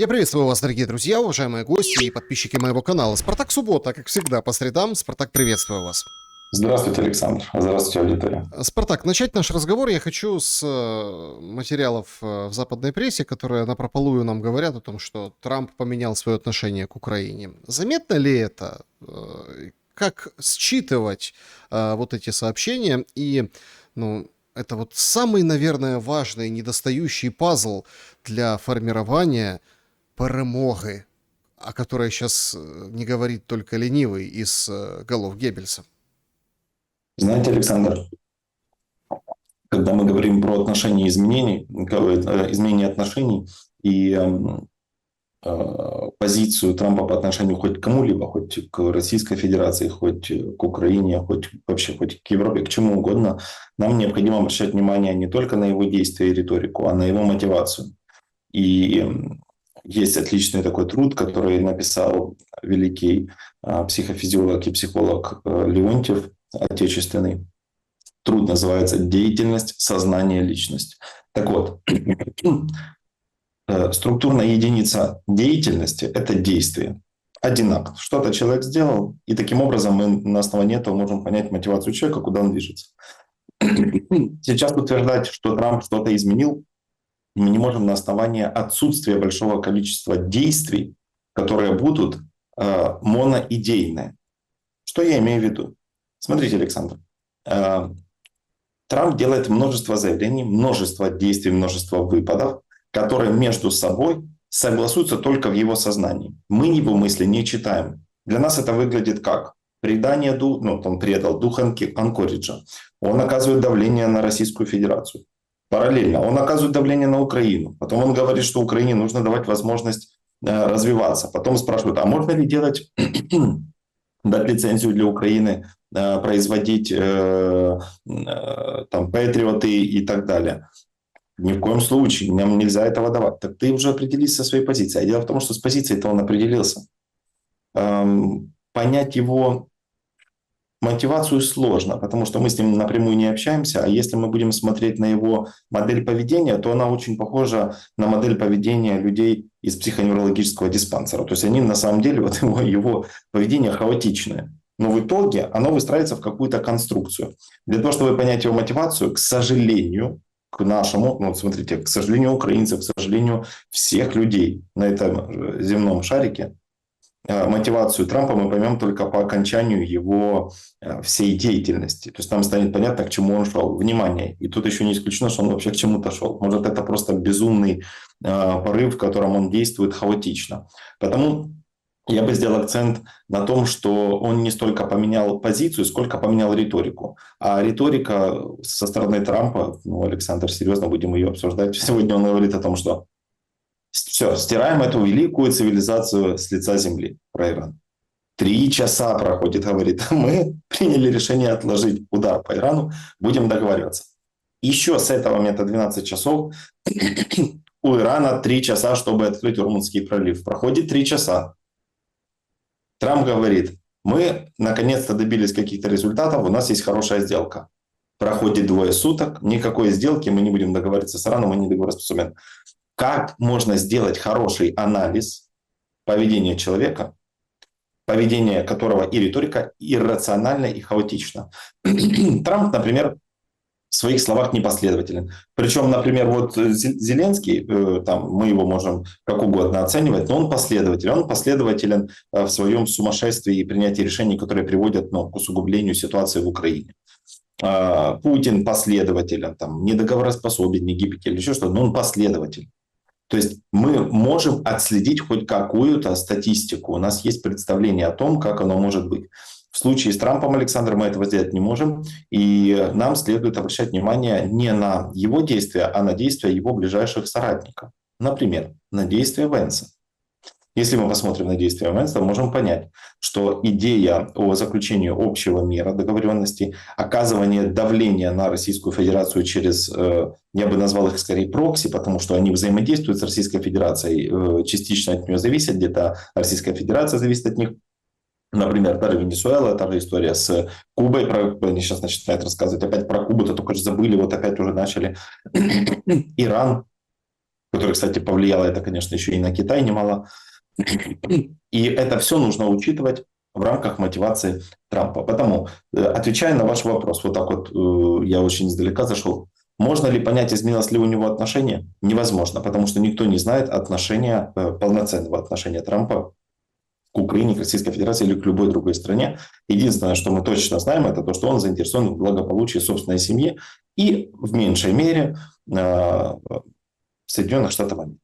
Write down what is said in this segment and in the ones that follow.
Я приветствую вас, дорогие друзья, уважаемые гости и подписчики моего канала. Спартак Суббота, как всегда, по средам. Спартак, приветствую вас. Здравствуйте, Александр. Здравствуйте, аудитория. Спартак, начать наш разговор я хочу с материалов в западной прессе, которые напропалую нам говорят о том, что Трамп поменял свое отношение к Украине. Заметно ли это? Как считывать вот эти сообщения? И, это вот самый, наверное, важный недостающий пазл для формирования перемоги, о которой сейчас не говорит только ленивый из голов Геббельса. Знаете, Александр, когда мы говорим про отношения изменений, изменение отношений и позицию Трампа по отношению хоть к кому-либо, хоть к Российской Федерации, хоть к Украине, хоть вообще хоть к Европе, к чему угодно, нам необходимо обращать внимание не только на его действия и риторику, а на его мотивацию. И есть отличный такой труд, который написал великий психофизиолог и психолог Леонтьев, отечественный. Труд называется «Деятельность, сознание, личность». Так вот, структурная единица деятельности – это действие. Один акт. Что-то человек сделал, и таким образом мы на основании этого можем понять мотивацию человека, куда он движется. Сейчас утверждать, что Трамп что-то изменил, мы не можем на основании отсутствия большого количества действий, которые будут моноидейные. Что я имею в виду? Смотрите, Александр. Трамп делает множество заявлений, множество действий, множество выпадов, которые между собой согласуются только в его сознании. Мы его мысли не читаем. Для нас это выглядит как предание, он предал дух Анкориджа. Он оказывает давление на Российскую Федерацию. Параллельно он оказывает давление на Украину. Потом он говорит, что Украине нужно давать возможность развиваться. Потом спрашивают, а можно ли дать лицензию для Украины, производить патриоты и так далее. Ни в коем случае, нам нельзя этого давать. Так ты уже определись со своей позицией. А дело в том, что с позицией-то он определился. Понять его мотивацию сложно, потому что мы с ним напрямую не общаемся, а если мы будем смотреть на его модель поведения, то она очень похожа на модель поведения людей из психоневрологического диспансера. То есть они на самом деле, вот его поведение хаотичное. Но в итоге оно выстраивается в какую-то конструкцию. Для того, чтобы понять его мотивацию, к сожалению, к нашему, смотрите, к сожалению украинцев, к сожалению всех людей на этом земном шарике, мотивацию Трампа мы поймем только по окончанию его всей деятельности. То есть нам станет понятно, к чему он шел. Внимание! И тут еще не исключено, что он вообще к чему-то шел. Может, это просто безумный порыв, в котором он действует хаотично. Потому я бы сделал акцент на том, что он не столько поменял позицию, сколько поменял риторику. А риторика со стороны Трампа, Александр, серьезно будем ее обсуждать. Сегодня он говорит о том, что все, стираем эту великую цивилизацию с лица земли, про Иран. 3 часа проходит, говорит, мы приняли решение отложить удар по Ирану, будем договариваться. Еще с этого момента 12 часов у Ирана 3 часа, чтобы открыть Ормузский пролив. Проходит 3 часа. Трамп говорит, мы наконец-то добились каких-то результатов, у нас есть хорошая сделка. Проходит 2 суток, никакой сделки, мы не будем договариваться с Ираном, мы не договороспособны. Как можно сделать хороший анализ поведения человека, поведение которого и риторика иррациональна и хаотична? Трамп, например, в своих словах непоследователен. Причем, например, вот Зеленский, мы его можем как угодно оценивать, но он последователен. Он последователен в своем сумасшествии и принятии решений, которые приводят к усугублению ситуации в Украине. Путин последователен, недоговороспособен, не гибкий или еще что-то, но он последователь. То есть мы можем отследить хоть какую-то статистику. У нас есть представление о том, как оно может быть. В случае с Трампом, Александр, мы этого сделать не можем. И нам следует обращать внимание не на его действия, а на действия его ближайших соратников. Например, на действия Венса. Если мы посмотрим на действия Венса, то можем понять, что идея о заключении общего мира, договоренности, оказывание давления на Российскую Федерацию через, я бы назвал их скорее прокси, потому что они взаимодействуют с Российской Федерацией, частично от нее зависят, где-то Российская Федерация зависит от них. Например, та же Венесуэла, та же история с Кубой, они сейчас начинают рассказывать опять про Кубу, то только же забыли, вот опять уже начали. Иран. который, кстати, повлияло это, конечно, еще и на Китай немало. И это все нужно учитывать в рамках мотивации Трампа. Потому, отвечая на ваш вопрос, вот так вот я очень издалека зашел, можно ли понять, изменилось ли у него отношение? Невозможно, потому что никто не знает отношения, полноценного отношения Трампа к Украине, к Российской Федерации или к любой другой стране. Единственное, что мы точно знаем, это то, что он заинтересован в благополучии собственной семьи и в меньшей мере в Соединенных Штатах Америки.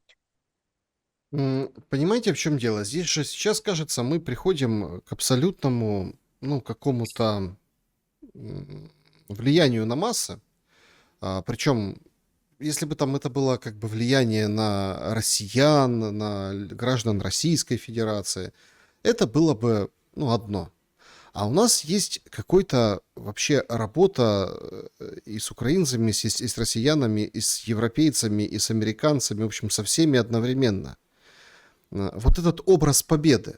Понимаете, в чем дело? Здесь же сейчас, кажется, мы приходим к абсолютному, ну, какому-то влиянию на массы. Причем, если бы там это было как бы влияние на россиян, на граждан Российской Федерации, это было бы, ну, одно. А у нас есть какой-то вообще работа и с украинцами, и с россиянами, и с европейцами, и с американцами, в общем, со всеми одновременно. Вот этот образ победы.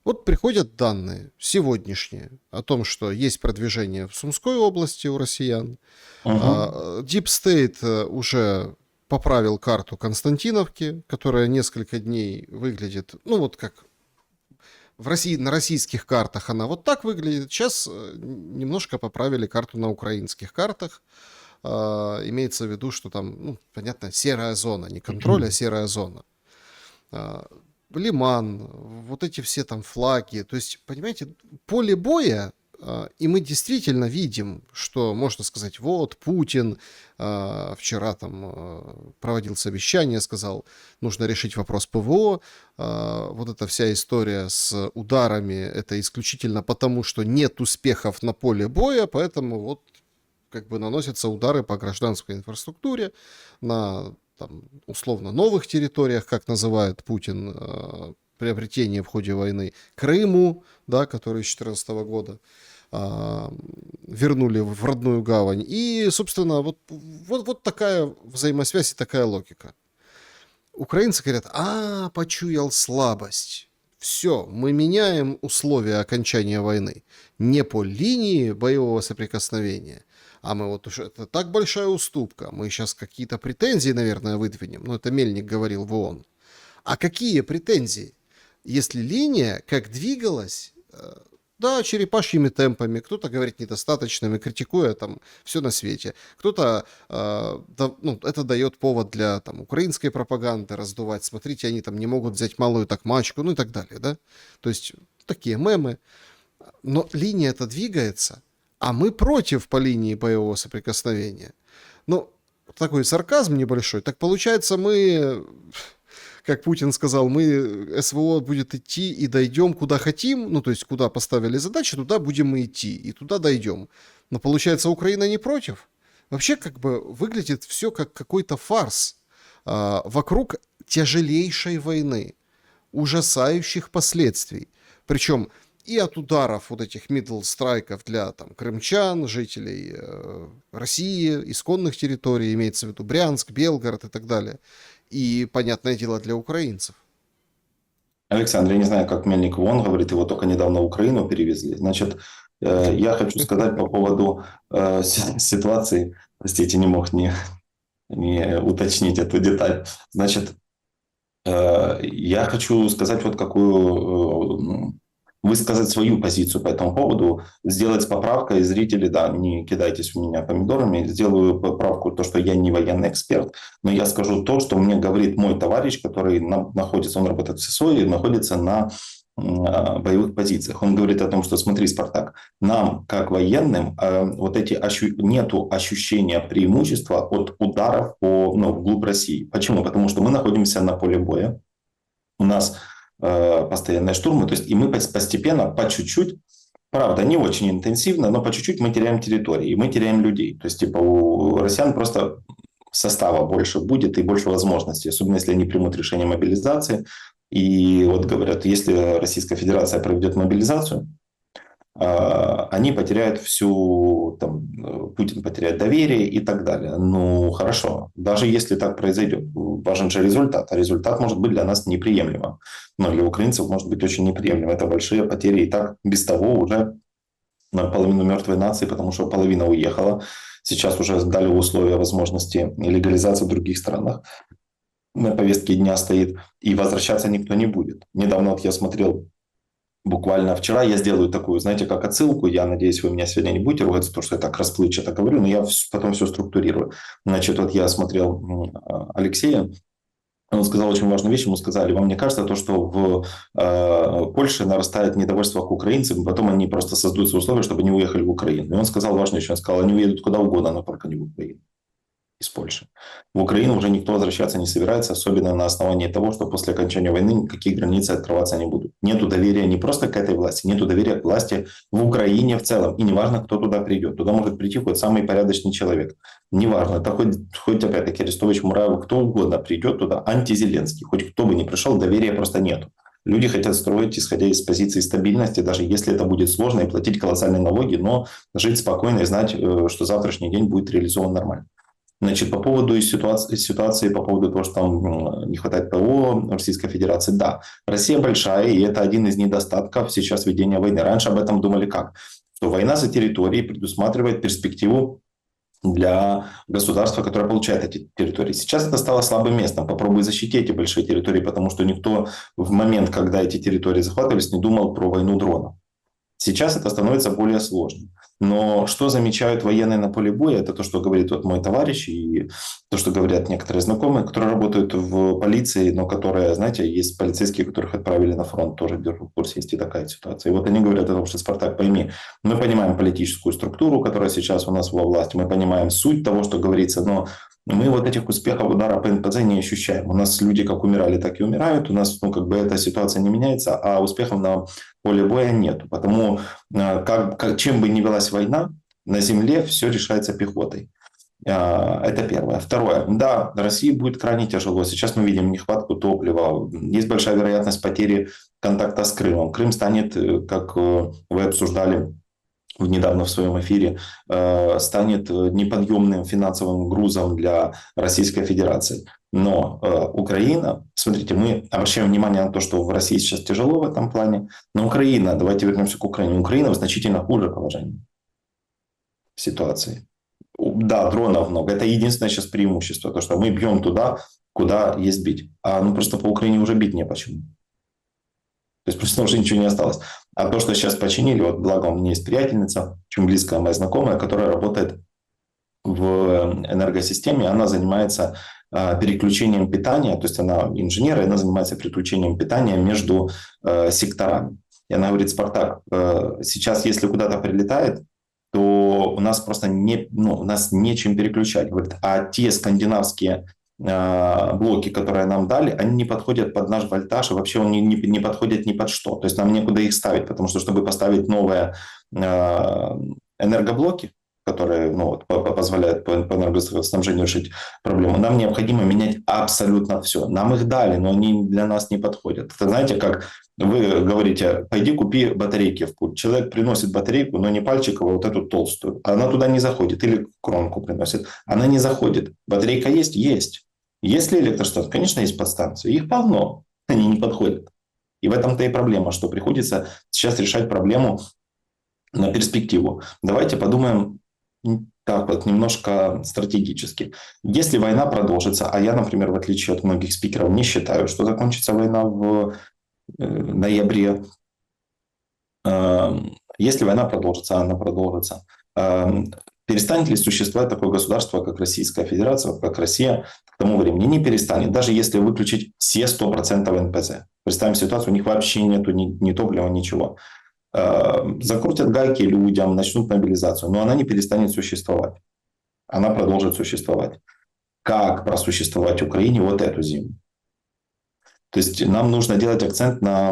Вот приходят данные сегодняшние о том, что есть продвижение в Сумской области у россиян. Deep State уже поправил карту Константиновки, которая несколько дней выглядит, ну вот как в России, на российских картах она вот так выглядит. Сейчас немножко поправили карту на украинских картах. Имеется в виду, что там, ну, понятно, серая зона, не контроль, а серая зона. Лиман, вот эти все там флаги. То есть, понимаете, поле боя, и мы действительно видим, что можно сказать, вот Путин вчера там проводил совещание, сказал, нужно решить вопрос ПВО. Вот эта вся история с ударами, это исключительно потому, что нет успехов на поле боя, поэтому вот как бы наносятся удары по гражданской инфраструктуре на там, условно новых территориях, как называет Путин, приобретение в ходе войны, Крыму, да, который с 2014 года вернули в родную гавань. И, собственно, вот такая взаимосвязь и такая логика. Украинцы говорят, почуял слабость. Все, мы меняем условия окончания войны. Не по линии боевого соприкосновения, а мы вот уже, это так большая уступка, мы сейчас какие-то претензии, наверное, выдвинем, это Мельник говорил в ООН. А какие претензии? Если линия как двигалась, да, черепашьими темпами, кто-то говорит недостаточными, критикуя там все на свете, кто-то, это дает повод для там украинской пропаганды раздувать, смотрите, они там не могут взять малую такмачку, ну и так далее, да, то есть такие мемы, но линия-то двигается, а мы против по линии боевого соприкосновения. Ну, такой сарказм небольшой. Так получается, мы, как Путин сказал, мы, СВО будет идти и дойдем куда хотим, ну, то есть куда поставили задачи, туда будем мы идти, и туда дойдем. Но получается, Украина не против. Вообще, как бы, выглядит все как какой-то фарс вокруг тяжелейшей войны, ужасающих последствий. Причем и от ударов вот этих middle-страйков для там, крымчан, жителей России, исконных территорий, имеется в виду Брянск, Белгород и так далее. И, понятное дело, для украинцев. Александр, я не знаю, как Мельник Вон говорит, его только недавно в Украину перевезли. Значит, я хочу сказать по поводу ситуации, простите, не мог не уточнить эту деталь. Значит, я хочу сказать вот какую, высказать свою позицию по этому поводу, сделать с поправкой, зрители, да, не кидайтесь в меня помидорами, сделаю поправку, то, что я не военный эксперт, но я скажу то, что мне говорит мой товарищ, который находится, он работает в ССО и находится на боевых позициях. Он говорит о том, что смотри, Спартак, нам, как военным, вот эти нету ощущения преимущества от ударов вглубь России. Почему? Потому что мы находимся на поле боя, у нас постоянные штурмы, то есть и мы постепенно, по чуть-чуть, правда, не очень интенсивно, но по чуть-чуть мы теряем территории, и мы теряем людей. То есть типа у россиян просто состава больше будет и больше возможностей, особенно если они примут решение мобилизации. И вот говорят, если Российская Федерация проведет мобилизацию, они потеряют Путин потеряет доверие и так далее. Ну, хорошо, даже если так произойдет, важен же результат, а результат может быть для нас неприемлемым. Но для украинцев может быть очень неприемлемым. Это большие потери и так без того уже наполовину мертвой нации, потому что половина уехала. Сейчас уже дали условия возможности легализации в других странах. на повестке дня стоит, и возвращаться никто не будет. Недавно вот я смотрел, буквально вчера, я сделаю такую, знаете, как отсылку, я надеюсь, вы меня сегодня не будете ругаться, потому что я так расплывчато говорю, но я потом все структурирую. Значит, вот я смотрел Алексея, он сказал очень важную вещь, ему сказали: вам не кажется то, что в Польше нарастает недовольство к украинцам, и потом они просто создают условия, чтобы они уехали в Украину. И он сказал важную вещь, он сказал: они уедут куда угодно, но только не в Украину. Из Польши. В Украину уже никто возвращаться не собирается, особенно на основании того, что после окончания войны никакие границы открываться не будут. Нету доверия не просто к этой власти, нету доверия к власти в Украине в целом. И неважно, кто туда придет. Туда может прийти хоть самый порядочный человек. Неважно, это хоть опять-таки Арестович, Мураев, кто угодно придет туда, антизеленский. Хоть кто бы ни пришел, доверия просто нету. Люди хотят строить, исходя из позиции стабильности, даже если это будет сложно, и платить колоссальные налоги, но жить спокойно и знать, что завтрашний день будет реализован нормально. Значит, по поводу ситуации, по поводу того, что там не хватает ПВО Российской Федерации, да, Россия большая, и это один из недостатков сейчас ведения войны. Раньше об этом думали как? Что война за территории предусматривает перспективу для государства, которое получает эти территории. Сейчас это стало слабым местом. Попробуй защитить эти большие территории, потому что никто в момент, когда эти территории захватывались, не думал про войну дронов. Сейчас это становится более сложным. Но что замечают военные на поле боя, это то, что говорит вот мой товарищ, и то, что говорят некоторые знакомые, которые работают в полиции, но которые, знаете, есть полицейские, которых отправили на фронт, тоже держу в курсе, есть и такая ситуация. И вот они говорят о том, что, Спартак, пойми, мы понимаем политическую структуру, которая сейчас у нас во власти, мы понимаем суть того, что говорится, но мы вот этих успехов удара по НПЗ не ощущаем. У нас люди как умирали, так и умирают. У нас, как бы эта ситуация не меняется, а успехов на поле боя нет. Потому чем бы ни велась война, на земле все решается пехотой. Это первое. Второе. Да, России будет крайне тяжело. Сейчас мы видим нехватку топлива. Есть большая вероятность потери контакта с Крымом. Крым станет, как вы обсуждали недавно в своем эфире, станет неподъемным финансовым грузом для Российской Федерации. Но Украина, смотрите, мы обращаем внимание на то, что в России сейчас тяжело в этом плане, но Украина, давайте вернемся к Украине, Украина в значительно хуже положении ситуации. Да, дронов много, это единственное сейчас преимущество, то, что мы бьем туда, куда есть бить. А просто по Украине уже бить не почему. То есть просто уже ничего не осталось. А то, что сейчас починили, вот благо у меня есть приятельница, очень близкая моя знакомая, которая работает в энергосистеме, она занимается переключением питания, то есть она инженер, и она занимается переключением питания между секторами. И она говорит: Спартак, сейчас если куда-то прилетает, то у нас просто у нас нечем переключать. Говорит, а те скандинавские блоки, которые нам дали, они не подходят под наш вольтаж, и вообще они не подходят ни под что. То есть нам некуда их ставить, потому что, чтобы поставить новые энергоблоки, которые позволяют по энергоснабжению решить проблему, нам необходимо менять абсолютно все. Нам их дали, но они для нас не подходят. Это, знаете, как вы говорите: пойди купи батарейки в пульт. Человек приносит батарейку, но не пальчиковую, вот эту толстую. Она туда не заходит. Или кромку приносит. Она не заходит. Батарейка есть? Есть. Есть ли электростанции? Конечно, есть подстанции. Их полно. Они не подходят. И в этом-то и проблема, что приходится сейчас решать проблему на перспективу. Давайте подумаем так вот немножко стратегически. Если война продолжится, а я, например, в отличие от многих спикеров, не считаю, что закончится война в ноябре. Если война продолжится, она продолжится. Перестанет ли существовать такое государство, как Российская Федерация, как Россия, к тому времени? Не перестанет. Даже если выключить все 100% НПЗ. Представим ситуацию, у них вообще нету ни топлива, ничего. Закрутят гайки людям, начнут мобилизацию, но она не перестанет существовать. Она продолжит существовать. Как просуществовать Украине вот эту зиму? То есть нам нужно делать акцент на,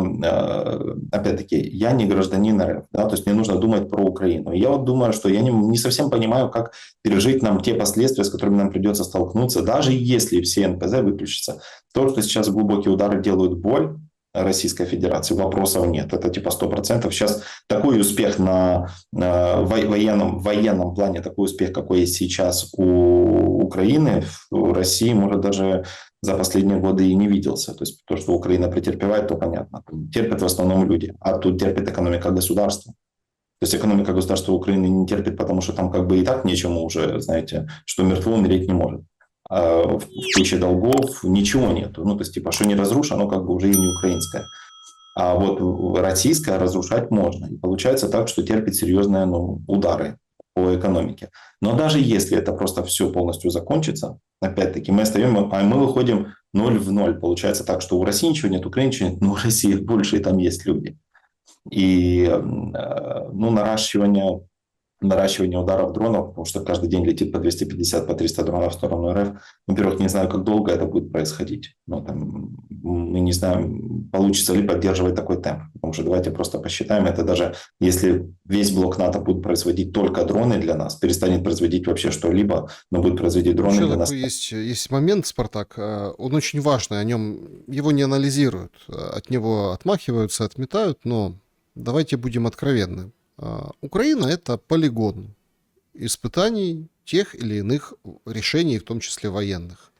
опять-таки, я не гражданин РФ, да, то есть мне нужно думать про Украину. Я вот думаю, что я не совсем понимаю, как пережить нам те последствия, с которыми нам придется столкнуться, даже если все НПЗ выключатся. То, что сейчас глубокие удары делают боль Российской Федерации, вопросов нет. Это типа 100%. Сейчас такой успех на военном плане, такой успех, какой есть сейчас у Украины, в России, может, даже за последние годы и не виделся. То есть то, что Украина претерпевает, то понятно. Терпят в основном люди, а тут терпит экономика государства. То есть экономика государства Украины не терпит, потому что там как бы и так нечему уже, знаете, что мертво умереть не может. в куче долгов, ничего нету. Ну, то есть, типа, что не разрушено, оно как бы уже и не украинское. А вот российское разрушать можно. И получается так, что терпит серьезные удары по экономике. Но даже если это просто все полностью закончится, опять-таки мы остаем, а мы выходим ноль в ноль. Получается так, что у России ничего нет, у Украины ничего нет, но у России больше, и там есть люди. И наращивание ударов дронов, потому что каждый день летит по 250, по 300 дронов в сторону РФ. Во-первых, не знаю, как долго это будет происходить. Но там, мы не знаем, получится ли поддерживать такой темп. Потому что давайте просто посчитаем, это даже если весь блок НАТО будет производить только дроны для нас, перестанет производить вообще что-либо, но будет производить дроны Еще для нас. такой есть момент, Спартак, он очень важный, о нем его не анализируют, от него отмахиваются, отметают, но давайте будем откровенны. Украина — это полигон испытаний тех или иных решений, в том числе военных,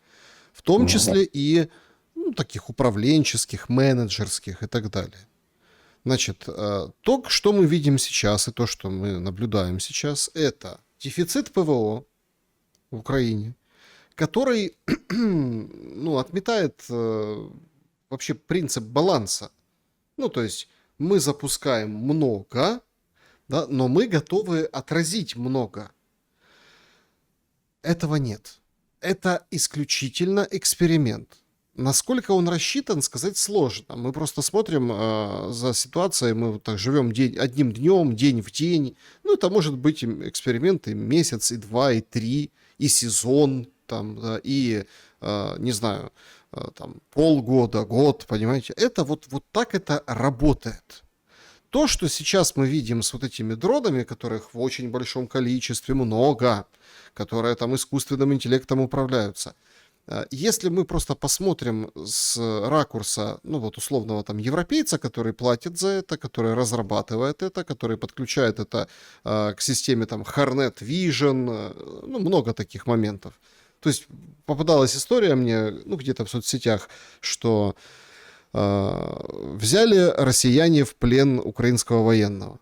в том числе и таких управленческих, менеджерских и так далее. Значит, то, что мы видим сейчас, и то, что мы наблюдаем сейчас, это дефицит ПВО в Украине, который отметает вообще принцип баланса. Ну, то есть мы запускаем много, да, но мы готовы отразить много. Этого нет. Это исключительно эксперимент. Насколько он рассчитан, сказать сложно. Мы просто смотрим за ситуацией, мы вот так живем одним днем, день в день. Ну, это может быть эксперимент и месяц, и два, и три, и сезон, там, да, и, не знаю, там, полгода, год, понимаете. Это вот так это работает. То, что сейчас мы видим с вот этими дронами, которых в очень большом количестве много, которые там искусственным интеллектом управляются, если мы просто посмотрим с ракурса, условного там европейца, который платит за это, который разрабатывает это, который подключает это к системе там Hornet Vision, много таких моментов. То есть попадалась история мне, где-то в соцсетях, что взяли россияне в плен украинского военного.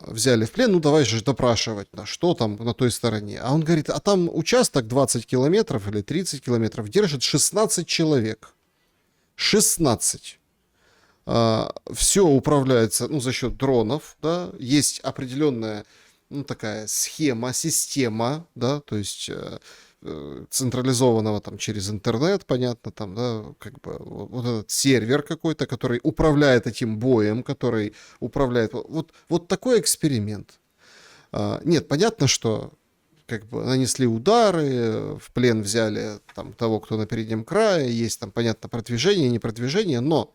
Взяли в плен, давай же допрашивать, что там на той стороне. А он говорит, а там участок 20 километров или 30 километров держит 16 человек. 16. Все управляется за счет дронов, да, есть определенная такая схема, система, да, то есть централизованного там через интернет, понятно, там, да, как бы вот этот сервер какой-то, который управляет этим боем, который управляет... Вот такой эксперимент. Нет, понятно, что как бы нанесли удары, в плен взяли там того, кто на переднем крае, есть там, понятно, продвижение, не продвижение, но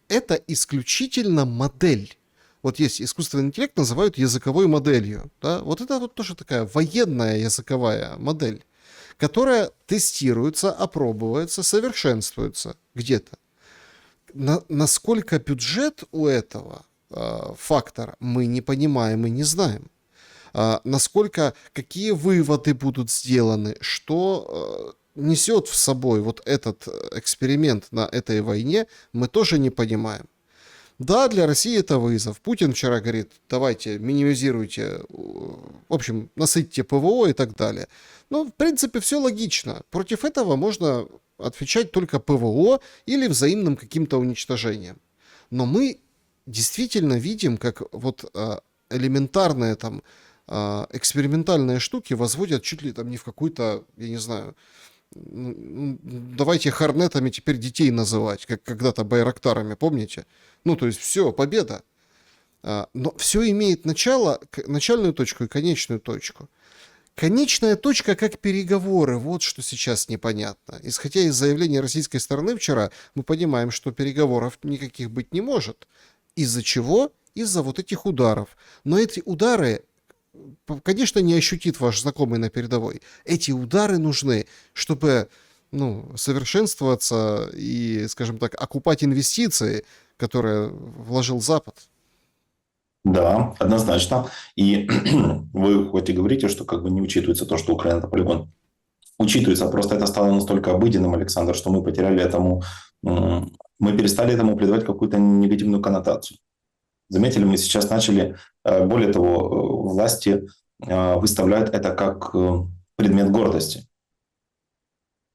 это исключительно модель. Вот есть искусственный интеллект, называют языковой моделью, да, вот это вот тоже такая военная языковая модель, которая тестируется, опробуется, совершенствуется где-то. Насколько бюджет у этого фактора, мы не понимаем и не знаем. Насколько, какие выводы будут сделаны, что несет в собой вот этот эксперимент на этой войне, мы тоже не понимаем. Да, для России это вызов. Путин вчера говорит, давайте минимизируйте, в общем, насытьте ПВО и так далее. В принципе, все логично. Против этого можно отвечать только ПВО или взаимным каким-то уничтожением. Но мы действительно видим, как вот элементарные там экспериментальные штуки возводят чуть ли там не в какую-то, я не знаю, давайте хорнетами теперь детей называть, как когда-то байрактарами, помните? То есть все, победа. Но все имеет начальную точку и конечную точку. Конечная точка как переговоры, вот что сейчас непонятно. Исходя из заявления российской стороны вчера, мы понимаем, что переговоров никаких быть не может. Из-за чего? Из-за вот этих ударов. Но эти удары, конечно, не ощутит ваш знакомый на передовой. Эти удары нужны, чтобы совершенствоваться и, скажем так, окупать инвестиции, которые вложил Запад. Да, однозначно. И вы хоть и говорите, что как бы не учитывается то, что Украина это полигон. Учитывается, просто это стало настолько обыденным, Александр, что мы потеряли этому, мы перестали этому придавать какую-то негативную коннотацию. Заметили, мы сейчас начали, более того, власти выставляют это как предмет гордости.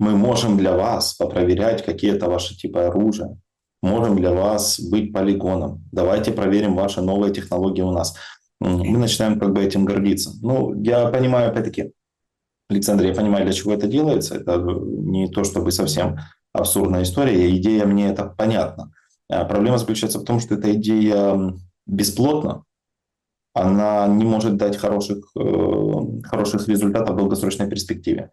Мы можем для вас попроверять какие-то ваши типы оружия. Можем для вас быть полигоном. Давайте проверим ваши новые технологии у нас. Мы начинаем как бы этим гордиться. Ну, я понимаю, опять-таки, Александр, я понимаю, для чего это делается. Это не то чтобы совсем абсурдная история. Идея мне это понятна. Проблема заключается в том, что эта идея бесплотна. Она не может дать хороших результатов в долгосрочной перспективе.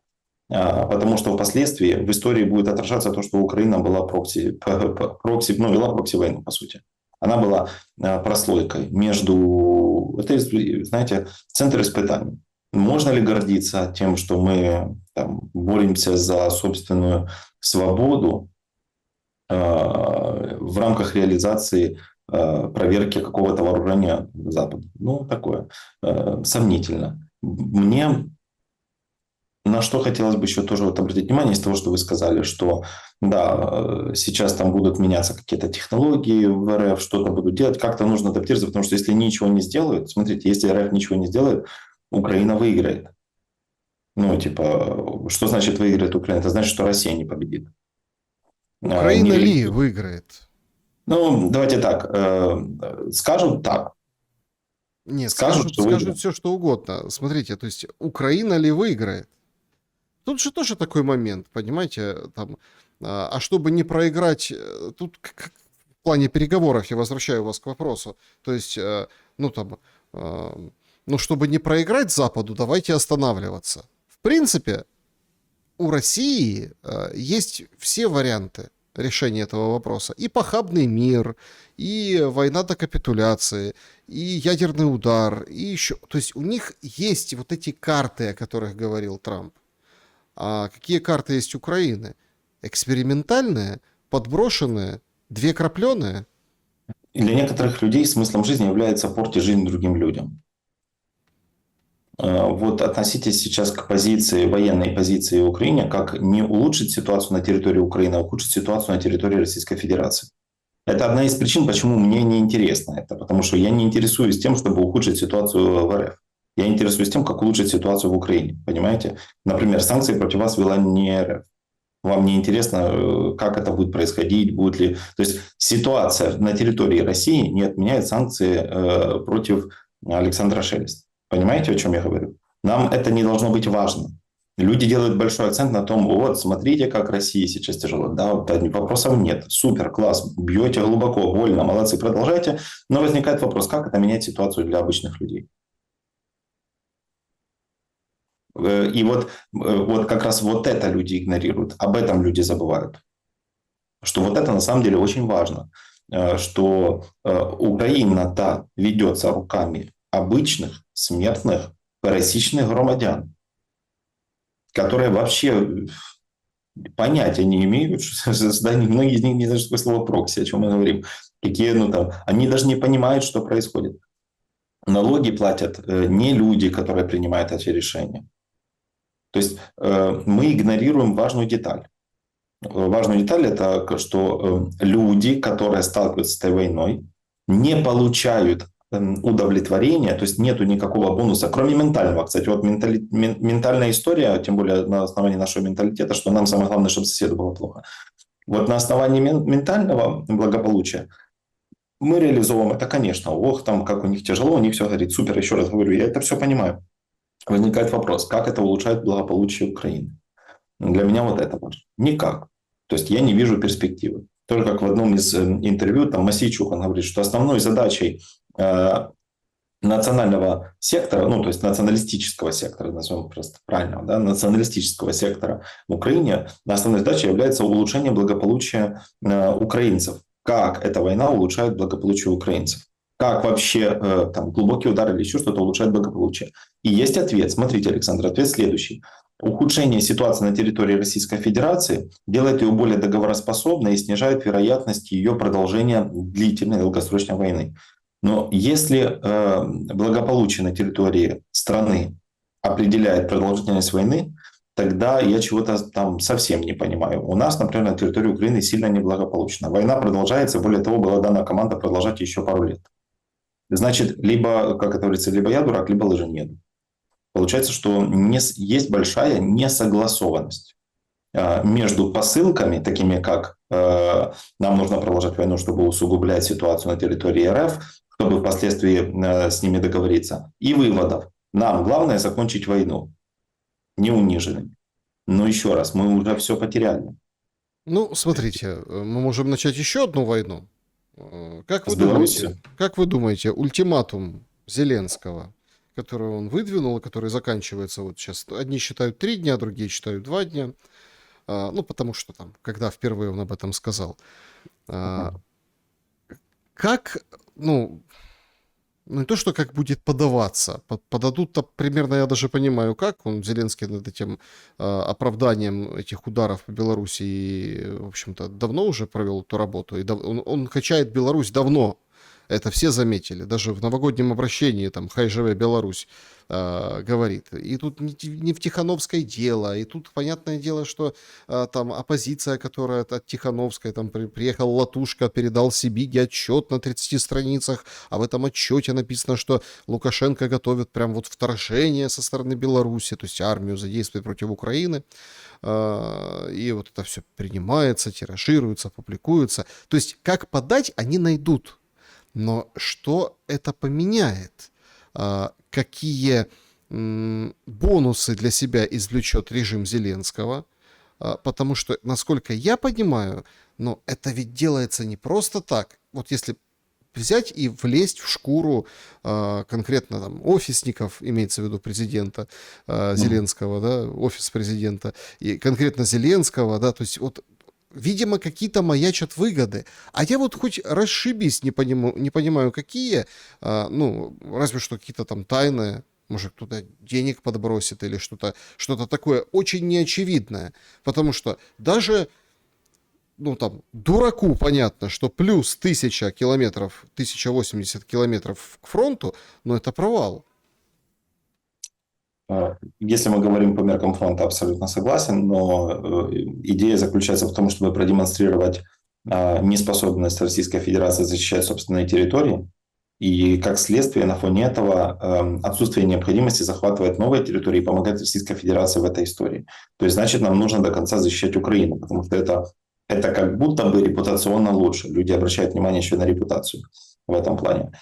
Потому что впоследствии в истории будет отражаться то, что Украина была вела прокси-войну, по сути. Она была прослойкой между, это, знаете, центр испытаний. Можно ли гордиться тем, что мы там, боремся за собственную свободу в рамках реализации проверки какого-то вооружения Запада? Ну, такое сомнительно. Мне на что хотелось бы еще тоже вот обратить внимание из того, что вы сказали, что да, сейчас там будут меняться какие-то технологии в РФ, что-то будут делать, как-то нужно адаптироваться, потому что если ничего не сделают, смотрите, если РФ ничего не сделает, Украина выиграет. Ну, типа, что значит выиграет Украина? Это значит, что Россия не победит. Украина ли выиграет? Ну, давайте так, скажут так. Нет, Скажут, что скажут выиграет. все, что угодно. Смотрите, то есть Украина ли выиграет? Тут же тоже такой момент, понимаете, там, а чтобы не проиграть, тут в плане переговоров я возвращаю вас к вопросу, то есть, ну там, ну чтобы не проиграть Западу, давайте останавливаться. В принципе, у России есть все варианты решения этого вопроса. И похабный мир, и война до капитуляции, и ядерный удар, и еще... То есть у них есть вот эти карты, о которых говорил Трамп. А какие карты есть у Украины? Экспериментальные, подброшенные, две крапленые? И для некоторых людей смыслом жизни является портить жизнь другим людям. Вот относитесь сейчас к позиции, военной позиции Украины, как не улучшить ситуацию на территории Украины, а ухудшить ситуацию на территории Российской Федерации. Это одна из причин, почему мне не интересно это, потому что я не интересуюсь тем, чтобы ухудшить ситуацию в РФ. Я интересуюсь тем, как улучшить ситуацию в Украине, понимаете? Например, санкции против вас ввела не РФ. Вам не интересно, как это будет происходить, будет ли... То есть ситуация на территории России не отменяет санкции против Александра Шелеста. Понимаете, о чем я говорю? Нам это не должно быть важно. Люди делают большой акцент на том, вот, смотрите, как России сейчас тяжело. Да, вопросов нет. Супер, класс, бьете глубоко, больно, молодцы, продолжайте. Но возникает вопрос, как это меняет ситуацию для обычных людей? И вот как раз вот это люди игнорируют, об этом люди забывают. Что вот это на самом деле очень важно, что Украина-то ведется руками обычных, смертных, пересечных громадян, которые вообще понятия не имеют, многие из них не знают, что такое слово прокси, о чем мы говорим. Какие, ну, там, они даже не понимают, что происходит. Налоги платят не люди, которые принимают эти решения. То есть мы игнорируем важную деталь. Важная деталь – это что люди, которые сталкиваются с этой войной, не получают удовлетворения, то есть нету никакого бонуса, кроме ментального. Кстати, вот ментальная история, тем более на основании нашего менталитета, что нам самое главное, чтобы соседу было плохо. Вот на основании ментального благополучия мы реализовываем это, конечно. Ох, там как у них тяжело, у них все горит. Супер, еще раз говорю, я это все понимаю. Возникает вопрос, как это улучшает благополучие Украины? Для меня вот это важно. Никак. То есть я не вижу перспективы. Только как в одном из интервью там Мосейчук, он говорит, что основной задачей национального сектора, ну то есть националистического сектора, назовем просто правильно, да, националистического сектора в Украине, основной задачей является улучшение благополучия украинцев. Как эта война улучшает благополучие украинцев? Как вообще там, глубокий удар или еще что-то улучшает благополучие? И есть ответ. Смотрите, Александр, ответ следующий. Ухудшение ситуации на территории Российской Федерации делает ее более договороспособной и снижает вероятность ее продолжения длительной долгосрочной войны. Но если благополучие на территории страны определяет продолжительность войны, тогда я чего-то там совсем не понимаю. У нас, например, на территории Украины сильно неблагополучно. Война продолжается, более того, была дана команда продолжать еще пару лет. Значит, либо, как это говорится, либо я дурак, либо лыжи нет. Получается, что есть большая несогласованность. между посылками, такими как нам нужно продолжать войну, чтобы усугублять ситуацию на территории РФ, чтобы впоследствии с ними договориться, и выводов. Нам главное закончить войну не униженными. Но еще раз, мы уже все потеряли. Ну, смотрите, мы можем начать еще одну войну. С Беларусью? Как вы думаете, ультиматум Зеленского, который он выдвинул, и который заканчивается вот сейчас, одни считают 3 дня, другие считают 2 дня, ну, потому что там, когда впервые он об этом сказал, как, ну, не то, что как будет подаваться. Подадут-то примерно, я даже понимаю, как. Он, Зеленский, над этим оправданием этих ударов по Беларуси, в общем-то, давно уже провел эту работу. И он качает Беларусь давно. Это все заметили. Даже в новогоднем обращении, там, «Хай живе Беларусь», говорит. И тут не в Тихановское дело. И тут, понятное дело, что там оппозиция, которая от Тихановской, там приехал Латушка, передал Сибиге отчет на 30 страницах, а в этом отчете написано, что Лукашенко готовит прям вот вторжение со стороны Беларуси, то есть армию задействует против Украины. И вот это все принимается, тиражируется, публикуется. То есть как подать, они найдут. Но что это поменяет? Какие бонусы для себя извлечет режим Зеленского? Потому что, насколько я понимаю, но это ведь делается не просто так. Вот если взять и влезть в шкуру конкретно там офисников, имеется в виду президента Зеленского, да, офис президента, и конкретно Зеленского, да, то есть вот видимо, какие-то маячат выгоды. А я вот хоть расшибись, не понимаю, какие, ну, разве что какие-то там тайные, может, кто-то денег подбросит или что-то такое очень неочевидное. Потому что даже, ну, там, дураку понятно, что плюс 1000 километров, 1080 километров к фронту, но это провал. Если мы говорим по меркам фронта, абсолютно согласен, но идея заключается в том, чтобы продемонстрировать неспособность Российской Федерации защищать собственные территории, и как следствие на фоне этого отсутствие необходимости захватывать новые территории и помогать Российской Федерации в этой истории. То есть, значит, нам нужно до конца защищать Украину, потому что это как будто бы репутационно лучше. Люди обращают внимание еще на репутацию в этом плане.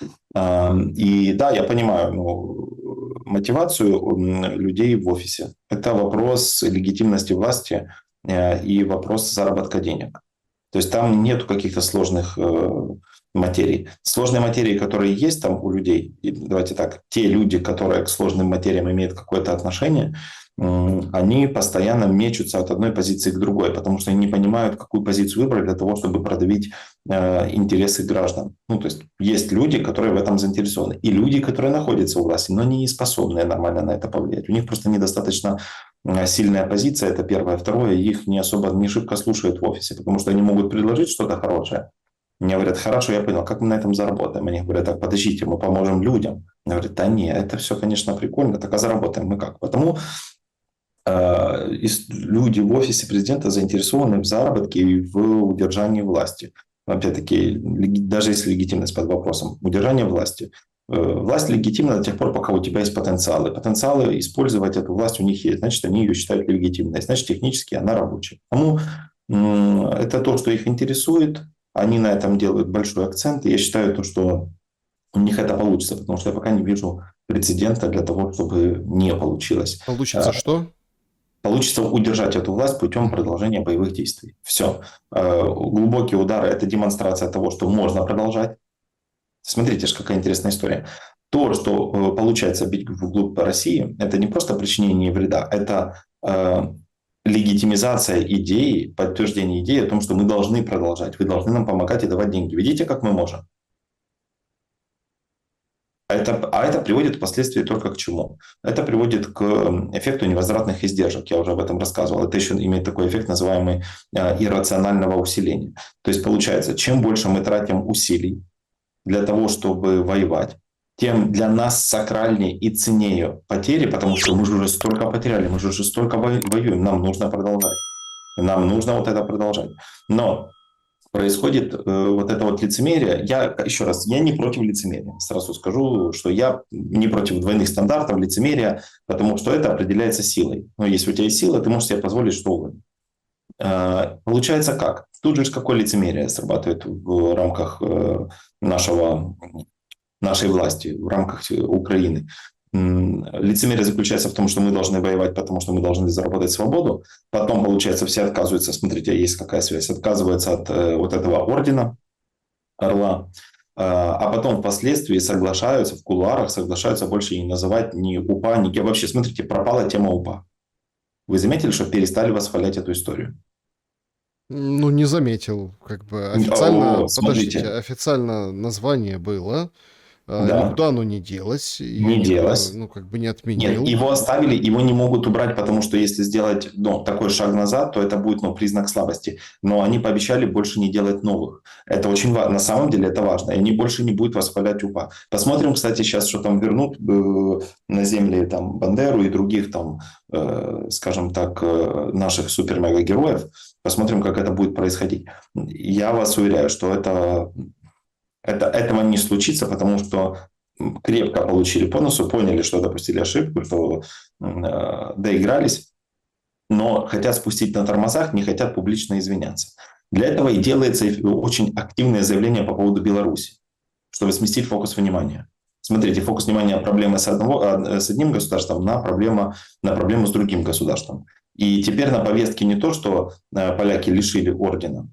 И да, я понимаю, ну, мотивацию людей в офисе. Это вопрос легитимности власти и вопрос заработка денег. То есть там нет каких-то сложных материй. Сложные материи, которые есть там у людей, и давайте так, те люди, которые к сложным материям имеют какое-то отношение, они постоянно мечутся от одной позиции к другой, потому что они не понимают, какую позицию выбрать для того, чтобы продавить интересы граждан. Ну, то есть люди, которые в этом заинтересованы, и люди, которые находятся у власти, но они не способны нормально на это повлиять. У них просто недостаточно сильная позиция, это первое. Второе, их не особо, не шибко слушают в офисе, потому что они могут предложить что-то хорошее. Мне говорят, хорошо, я понял, как мы на этом заработаем? Они говорят, так, подождите, мы поможем людям. Они говорят, да нет, это все, конечно, прикольно, так а заработаем мы как? Потому люди в офисе президента заинтересованы в заработке и в удержании власти. Опять-таки, даже если легитимность под вопросом, удержание власти. Власть легитимна до тех пор, пока у тебя есть потенциалы. Потенциалы использовать эту власть у них есть, значит, они ее считают легитимной, значит, технически она рабочая. Потому это то, что их интересует, они на этом делают большой акцент, и я считаю, то, что у них это получится, потому что я пока не вижу прецедента для того, чтобы не получилось. Получится что? Получится удержать эту власть путем продолжения боевых действий. Все. Глубокие удары – это демонстрация того, что можно продолжать. Смотрите, какая интересная история. То, что получается бить вглубь России, это не просто причинение вреда, это легитимизация идеи, подтверждение идеи о том, что мы должны продолжать, вы должны нам помогать и давать деньги. Видите, как мы можем? А это приводит впоследствии только к чему? Это приводит к эффекту невозвратных издержек. Я уже об этом рассказывал. Это еще имеет такой эффект, называемый иррационального усиления. То есть получается, чем больше мы тратим усилий для того, чтобы воевать, тем для нас сакральнее и ценнее потери, потому что мы же уже столько потеряли, мы же уже столько воюем, нам нужно продолжать. Нам нужно вот это продолжать. Но происходит вот это вот лицемерие. Еще раз, я не против лицемерия. Сразу скажу, что я не против двойных стандартов, лицемерия, потому что это определяется силой. Но если у тебя есть сила, ты можешь себе позволить что угодно. Получается как? Тут же какое лицемерие срабатывает в рамках нашей власти, в рамках Украины. Лицемерие заключается в том, что мы должны воевать, потому что мы должны заработать свободу. Потом, получается, все отказываются. Смотрите, есть какая связь. Отказываются от вот этого ордена Орла. А потом впоследствии соглашаются в кулуарах, соглашаются больше не называть ни УПА, ни... Вообще, смотрите, пропала тема УПА. Вы заметили, что перестали восхвалять эту историю? Ну, не заметил, как бы официально, подождите, Смотрите, официально название было, да, никуда оно не делось, ее не никто, делось. ну, как бы не Нет, отменил. его оставили, его не могут убрать, потому что если сделать такой шаг назад, то это будет признак слабости. Но они пообещали больше не делать новых. Это очень важно. На самом деле это важно. И они больше не будут восхвалять УПА. Посмотрим, кстати, сейчас, что там вернут на земли там, Бандеру и других там, скажем так, наших супер-мега-героев. Посмотрим, как это будет происходить. Я вас уверяю, что этого не случится, потому что крепко получили по носу, поняли, что допустили ошибку, что доигрались, но хотят спустить на тормозах, не хотят публично извиняться. Для этого и делается очень активное заявление по поводу Беларуси, чтобы сместить фокус внимания. Смотрите, фокус внимания проблемы с одним государством на проблему с другим государством. И теперь на повестке не то, что поляки лишили ордена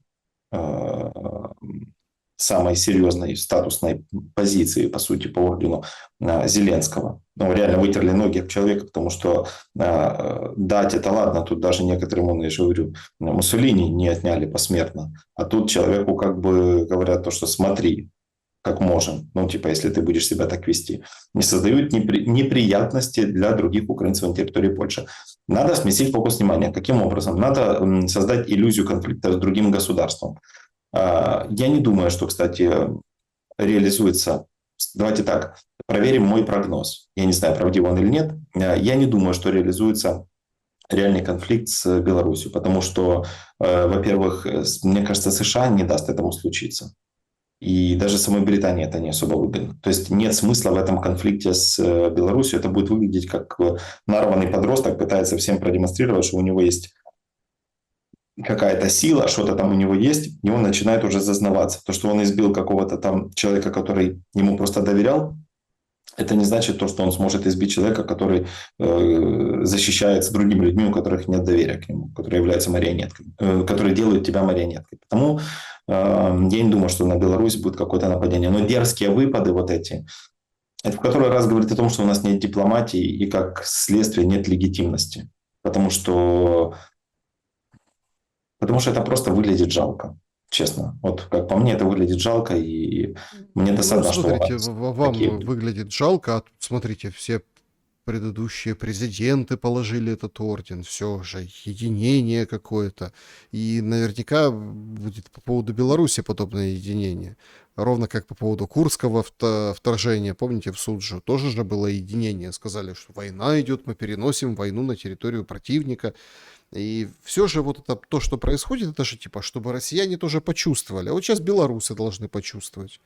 самой серьезной статусной позиции, по сути, по ордену Зеленского. Ну, реально вытерли ноги об человека, потому что дать это ладно, тут даже некоторым, я же говорю, Муссолини не отняли посмертно, а тут человеку как бы говорят то, что смотри, как можем, ну, типа, если ты будешь себя так вести, не создают неприятности для других украинцев на территории Польши. Надо сместить фокус внимания. Каким образом? Надо создать иллюзию конфликта с другим государством. Я не думаю, что, кстати, реализуется. Давайте так, проверим мой прогноз. Я не знаю, правдив он или нет. Я не думаю, что реализуется реальный конфликт с Беларусью, потому что, во-первых, мне кажется, США не даст этому случиться. И даже самой Британии это не особо выгодно. То есть нет смысла в этом конфликте с Беларусью. Это будет выглядеть как нарванный подросток пытается всем продемонстрировать, что у него есть какая-то сила, что-то там у него есть, и он начинает уже зазнаваться. То, что он избил какого-то там человека, который ему просто доверял, это не значит то, что он сможет избить человека, который защищается другими людьми, у которых нет доверия к нему, которые являются марионетками, которые делают тебя марионеткой. Потому я не думаю, что на Беларусь будет какое-то нападение. Но дерзкие выпады вот эти, это в который раз говорит о том, что у нас нет дипломатии и как следствие нет легитимности. Потому что это просто выглядит жалко, честно. Вот как по мне, это выглядит жалко, и мне Ну, досадно, что смотрите, такие... вам выглядит жалко, а тут, смотрите, все предыдущие президенты положили этот орден, все же, единение какое-то. И наверняка будет по поводу Беларуси подобное единение. Ровно как по поводу Курского вторжения. Помните, в Суджу тоже же было единение. Сказали, что война идет, мы переносим войну на территорию противника. И все же вот это то, что происходит, это же типа, чтобы россияне тоже почувствовали. А вот сейчас белорусы должны почувствовать.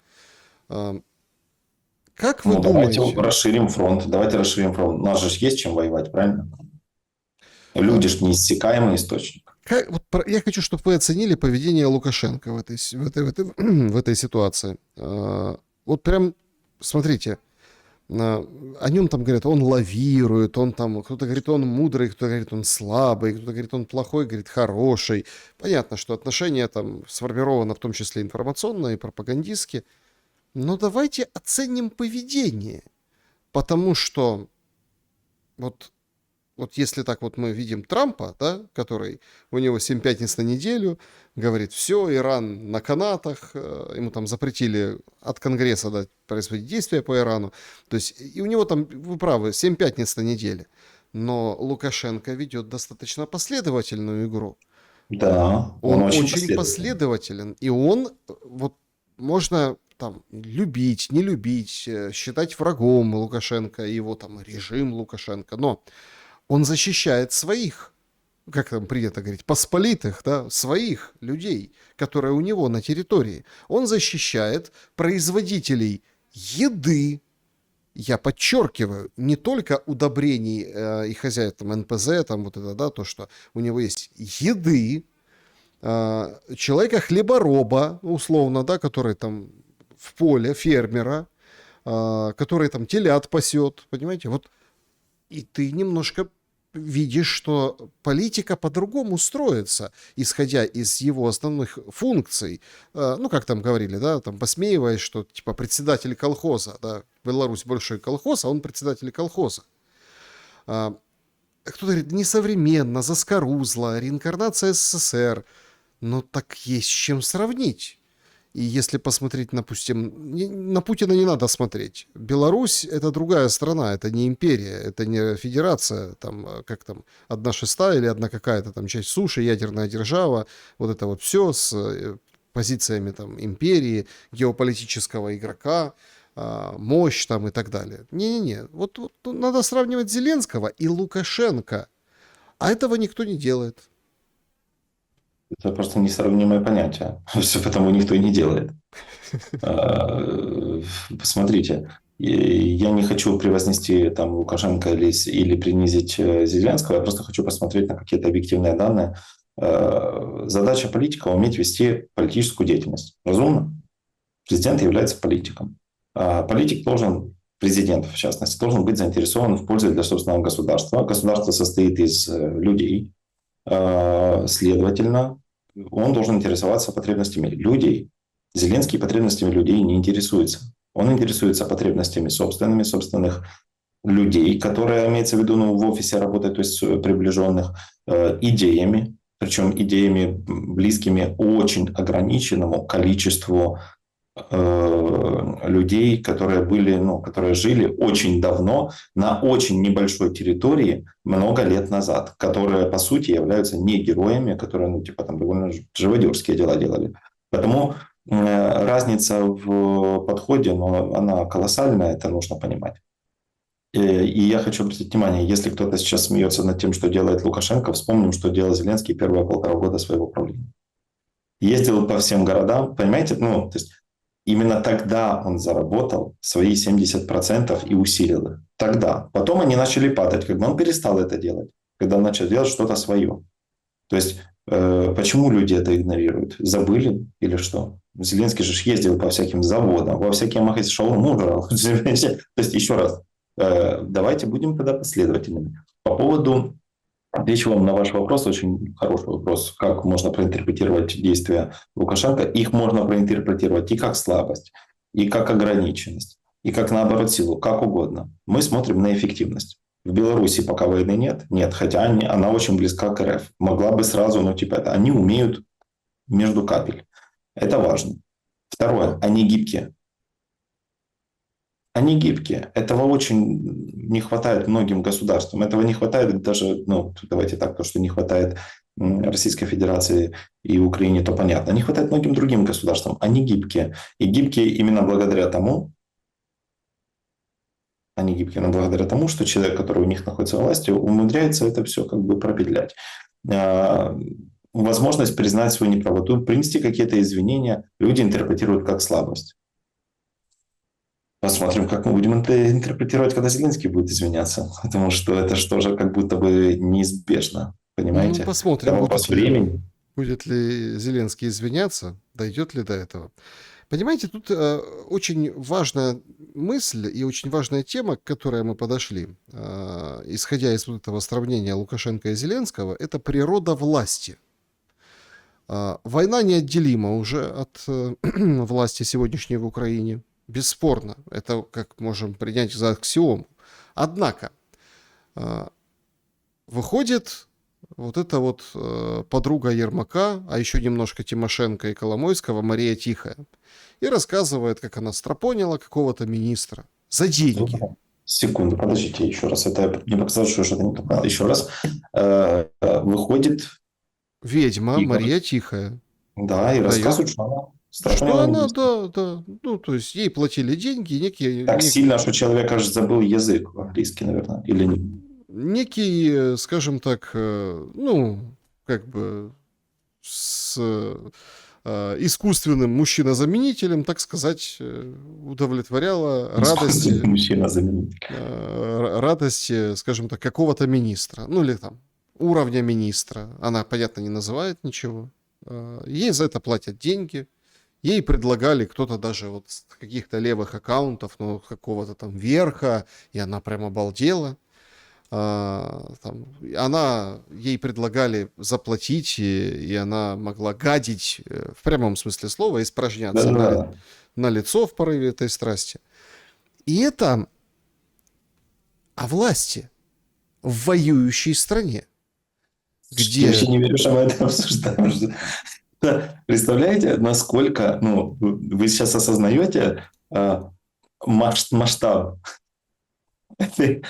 А, Как вы Ну, давайте думаете, расширим фронт. Давайте расширим фронт. У нас же есть чем воевать, правильно? а, Люди же неиссякаемый источник. я хочу, чтобы вы оценили поведение Лукашенко в этой ситуации. Вот прям, смотрите, о нем там говорят, он лавирует, он там, кто-то говорит, он мудрый, кто-то говорит, он слабый, кто-то говорит, он плохой, говорит, хороший. Понятно, что отношение там сформировано в том числе информационно и пропагандистски. Но давайте оценим поведение. Потому что вот вот если так вот мы видим Трампа, да, который у него 7 пятниц на неделю, говорит, все, Иран на канатах, ему там запретили от Конгресса, да, производить действия по Ирану. То есть, и у него там, вы правы, 7 пятниц на неделе. Но Лукашенко ведет достаточно последовательную игру. Да, он Он очень очень последовательный. последователен. И он, вот, можно там любить, не любить, считать врагом Лукашенко, его там режим Лукашенко, но он защищает своих, как там принято говорить, посполитых, да, своих людей, которые у него на территории. Он защищает производителей еды, я подчеркиваю, не только удобрений и хозяев там НПЗ, там вот это, да, то, что у него есть еды, человека-хлебороба, условно, да, который там в поле, фермера, который там телят пасет, понимаете, вот, и ты немножко видишь, что политика по-другому строится, исходя из его основных функций. Ну, как там говорили, да, там посмеиваясь, что типа председатель колхоза, да, Беларусь большой колхоз, а он председатель колхоза. А, Кто-то говорит, несовременно, заскорузло, реинкарнация СССР. Но так есть с чем сравнить. И если посмотреть, допустим, на Путина не надо смотреть. Беларусь — это другая страна, это не империя, это не федерация, там, как там, 1/6 или одна какая-то там часть суши, ядерная держава, вот это вот все с позициями там империи, геополитического игрока, мощь там и так далее. Не-не-не, вот надо сравнивать Зеленского и Лукашенко, а этого никто не делает. Это просто несравнимое понятие. Все потому никто и не делает. Посмотрите, я не хочу превознести там Лукашенко или принизить Зеленского, я просто хочу посмотреть на какие-то объективные данные. Задача политика — уметь вести политическую деятельность. Разумно? Президент является политиком. Политик должен, президент в частности, должен быть заинтересован в пользе для собственного государства. Государство состоит из людей. Следовательно, он должен интересоваться потребностями людей. Зеленский потребностями людей не интересуется. Он интересуется потребностями собственных людей, которые, имеется в виду, в офисе работают, то есть приближенных, идеями, причем идеями близкими очень ограниченному количеству людей, которые жили очень давно на очень небольшой территории много лет назад, которые, по сути, являются не героями, которые, там довольно живодерские дела делали. Потому разница в подходе, она колоссальная, это нужно понимать. И я хочу обратить внимание, если кто-то сейчас смеется над тем, что делает Лукашенко, вспомним, что делал Зеленский первые 1,5 года своего правления. Ездил по всем городам, понимаете, то есть именно тогда он заработал свои 70% и усилил их. Тогда. Потом они начали падать, когда он перестал это делать, когда он начал делать что-то свое. То есть, почему люди это игнорируют? Забыли или что? Зеленский же ездил по всяким заводам, во всякие шоурумы. То есть, еще раз, давайте будем тогда последовательными. По поводу Отвечу вам на ваш вопрос, очень хороший вопрос, как можно проинтерпретировать действия Лукашенко. Их можно проинтерпретировать и как слабость, и как ограниченность, и как, наоборот, силу, как угодно. Мы смотрим на эффективность. В Беларуси пока войны нет, хотя она очень близка к РФ. Могла бы сразу, они умеют между капель. Это важно. Второе, они гибкие. Они гибкие. Этого очень не хватает многим государствам. Этого не хватает даже, давайте так, то, что не хватает Российской Федерации и Украине, то понятно. Не хватает многим другим государствам. Они гибкие. И гибкие именно благодаря тому, что человек, который у них находится в власти, умудряется это все пропетлять. Возможность признать свою неправоту, принести какие-то извинения, люди интерпретируют как слабость. Посмотрим, как мы будем это интерпретировать, когда Зеленский будет извиняться. Потому что это же тоже как будто бы неизбежно. Понимаете? Посмотрим, Это вопрос времени. будет ли Зеленский извиняться, дойдет ли до этого. Понимаете, тут очень важная мысль и очень важная тема, к которой мы подошли, исходя из вот этого сравнения Лукашенко и Зеленского, это природа власти. Война неотделима уже от власти сегодняшней в Украине. Бесспорно, это как можем принять за аксиому. Однако, выходит вот эта вот подруга Ермака, а еще немножко Тимошенко и Коломойского, Мария Тихая, и рассказывает, как она стропонила какого-то министра за деньги. Секунду, подождите еще раз. Это мне показалось, что что-то не понял. Еще раз. Выходит... Ведьма Мария Тихая. Да, и рассказывает, что она... Что она, да. То есть ей платили деньги, некие... Так сильно, что человек аж забыл язык английский, наверное, или нет? Некий, скажем так, с искусственным мужчинозаменителем, так сказать, удовлетворяла радости, скажем так, какого-то министра. Или там уровня министра. Она, понятно, не называет ничего. ей за это платят деньги, ей предлагали кто-то даже вот с каких-то левых аккаунтов, ну, какого-то там верха, и она прям обалдела. Ей предлагали заплатить, и она могла гадить в прямом смысле слова, испражняться Да-да-да. на лицо в порыве этой страсти. И это о власти в воюющей стране, Я где... вообще не верю, что мы это обсуждаем. Да, представляете, насколько, ну, вы сейчас осознаете масштаб? Это,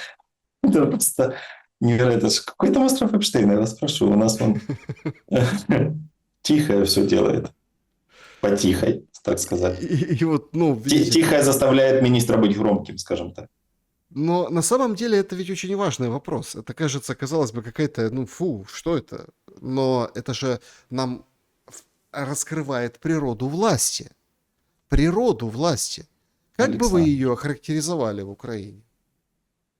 это просто невероятно. Какой там остров Эпштейна, я вас прошу. У нас он тихое все делает. Потихой, так сказать. И вот, ну, видите, Тихое заставляет министра быть громким, скажем так. но на самом деле это ведь очень важный вопрос. Это, кажется, казалось бы, какая-то, ну, фу, что это? Но это же нам раскрывает природу власти. Природу власти. Как бы вы Александр, ее охарактеризовали в Украине?